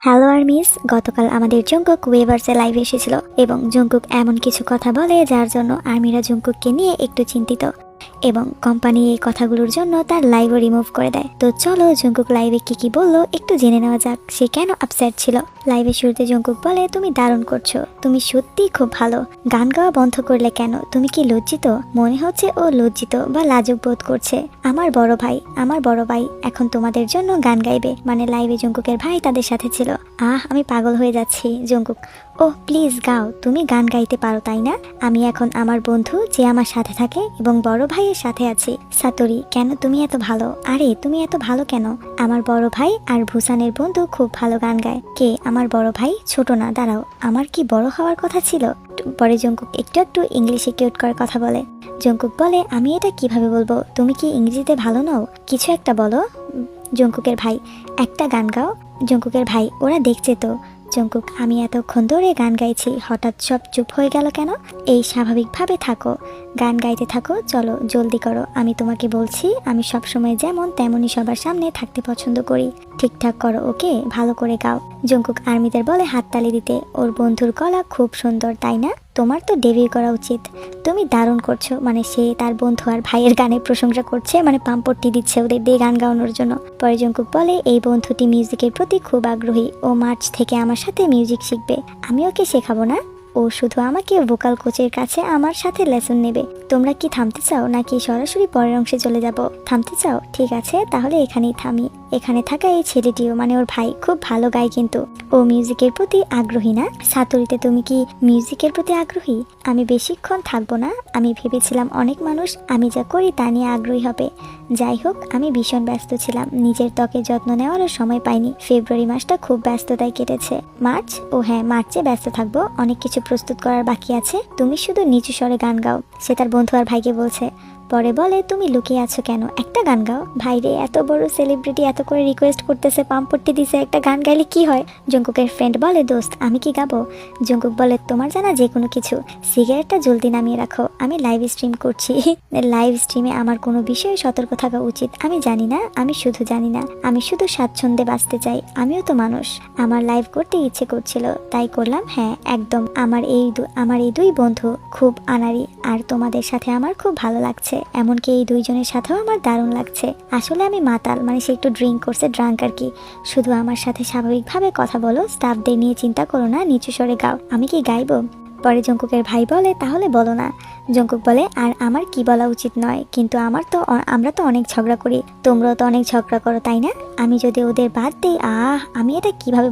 Hello armies, গতকাল আমাদের Jungkook ওয়েভার্সে লাইভে এসেছিল এবং জঙ্কুক এমন কিছু কথা বলে যার জন্য আর্মিরা জঙ্কুককে নিয়ে একটু চিন্তিত এবং কোম্পানি এই কথাগুলোর জন্য তার লাইভও রিমুভ করে দেয়। তো চলো জঙ্কুক লাইভে কি বললো একটু জেনে নেওয়া যাক, সে কেন আপসেট ছিল। লাইভে শুরুতে জঙ্কুক বলে, তুমি দারুণ করছো, তুমি সত্যিই খুব ভালো। গান গাওয়া বন্ধ করলে কেন? তুমি কি লজ্জিত? মনে হচ্ছে ও লজ্জিত বা লাজুক বোধ করছে। আমার বড় ভাই এখন তোমাদের জন্য গান গাইবে। মানে লাইভে জঙ্কুকের ভাই তাদের সাথে ছিল। আমি পাগল হয়ে যাচ্ছি। জঙ্কুক, ও প্লিজ গাও, তুমি গান গাইতে পারো তাই না? আমি এখন আমার বন্ধু যে আমার সাথে থাকে এবং বড় ভাইয়ের সাথে আছি। সাতোরি, কেন তুমি এত ভালো? আরে তুমি এত ভালো কেন? আমার বড় ভাই আর ভুসানের বন্ধু খুব ভালো গান গায়। কে? আমার বড় ভাই? ছোট না, দাঁড়াও, আমার কি বড় হওয়ার কথা ছিল? পরে জঙ্কুক একটু ইংলিশে কিউট করার কথা বলে। জঙ্কুক বলে, আমি এটা কিভাবে বলবো? তুমি কি ইংরেজিতে ভালো নও? কিছু একটা বলো। জঙ্কুকের ভাই, একটা গান গাও। জঙ্কুকের ভাই, ওরা দেখছে তো। জঙ্কুক, আমি এতক্ষণ ধরে গান গাইছি, হঠাৎ সব চুপ হয়ে গেল কেন? এই স্বাভাবিকভাবে থাকো, গান গাইতে থাকো, চলো জলদি করো। আমি তোমাকে বলছি, আমি সবসময় যেমন তেমনই সবার সামনে থাকতে পছন্দ করি। ঠিকঠাক করো, ওকে? ভালো করে গাও। জঙ্কুক আর্মিদের বলে হাততালি দিতে। ওর বন্ধুর গলা খুব সুন্দর তাই না? তোমার তো ডেবিউ করা উচিত, তুমি দারুণ করছো। মানে সে তার বন্ধু আর ভাইয়ের গানের প্রশংসা করছে, মানে পাম্পট্টি দিচ্ছে ওদের দিয়ে গান গাওয়ানোর জন্য। পরে জঙ্কুক বলে, এই বন্ধুটি মিউজিকের প্রতি খুব আগ্রহী, ও মার্চ থেকে আমার সাথে মিউজিক শিখবে। আমি ওকে শেখাবো না, ও শুধু আমাকে ভোকাল কোচের কাছে আমার সাথে লেসন নেবে। তোমরা কি থামতে চাও নাকি সরাসরি পরের অংশে চলে যাব? থামতে চাও? ঠিক আছে, তাহলে এখানেই থামি। এখানে থাকা এই ছেলেটিও, মানে ওর ভাই, খুব ভালো গায়, কিন্তু ও মিউজিকের প্রতি আগ্রহী না। সাতোরিতে, তুমি কি মিউজিকের প্রতি আগ্রহী? আমি বেশিক্ষণ থাকবো না। আমি ভেবেছিলাম অনেক মানুষ আমি যা করি তা নিয়ে আগ্রহী হবে। যাই হোক, আমি ভীষণ ব্যস্ত ছিলাম, নিজের ত্বকের যত্ন নেওয়ারও সময় পাইনি। ফেব্রুয়ারি মাসটা খুব ব্যস্ততায় কেটেছে। মার্চ? ও হ্যাঁ, মার্চে ব্যস্ত থাকবো, অনেক কিছু প্রস্তুত করার বাকি আছে। তুমি শুধু নিচু স্বরে গান গাও, সে তার বন্ধু আর ভাইকে বলছে। পরে বলে, তুমি লুকিয়ে আছো কেন? একটা গান গাও। ভাইরে, এত বড় সেলিব্রিটি এত করে রিকোয়েস্ট করতেছে, পাম্পট্টি দিছে, একটা গান গাইলে কি হয়? জঙ্কুকের ফ্রেন্ড বলে, দোস্ত আমি কি গাবো? জঙ্কুক বলে, তোমার জানা যে কোনো কিছু। সিগারেটটা জলদি নামিয়ে রাখো, আমি লাইভ স্ট্রিম করছি। লাইভ স্ট্রিমে আমার কোনো বিষয়ে সতর্ক থাকা উচিত। আমি জানি না, আমি শুধু জানি না, আমি শুধু স্বাচ্ছন্দ্যে বাঁচতে চাই। আমিও তো মানুষ, আমার লাইভ করতে ইচ্ছে করছিল তাই করলাম। হ্যাঁ একদম, আমার এই দুই বন্ধু খুব আনাড়ি, আর তোমাদের সাথে আমার খুব ভালো লাগছে। এমনকি এই দুইজনের সাথেও আমার দারুণ লাগছে। আসলে আমি মাতাল, মানে সে একটু ড্রিঙ্ক করছে, ড্রাঙ্ক আর কি। শুধু আমার সাথে স্বাভাবিকভাবে কথা বলো, স্টাফদের নিয়ে চিন্তা করো না, নিচু স্বরে গাও। আমি কি গাইবো? পরে জঙ্কুকের ভাই বলে, তাহলে বলো না। জঙ্কুক বলে, আর আমার কি বলা উচিত নয়, কিন্তু আমরা তো অনেক ঝগড়া করি, তোমরাও তো অনেক ঝগড়া করো তাই না? আমি যদি ওদের বাদ দিই, আমি এটা কিভাবে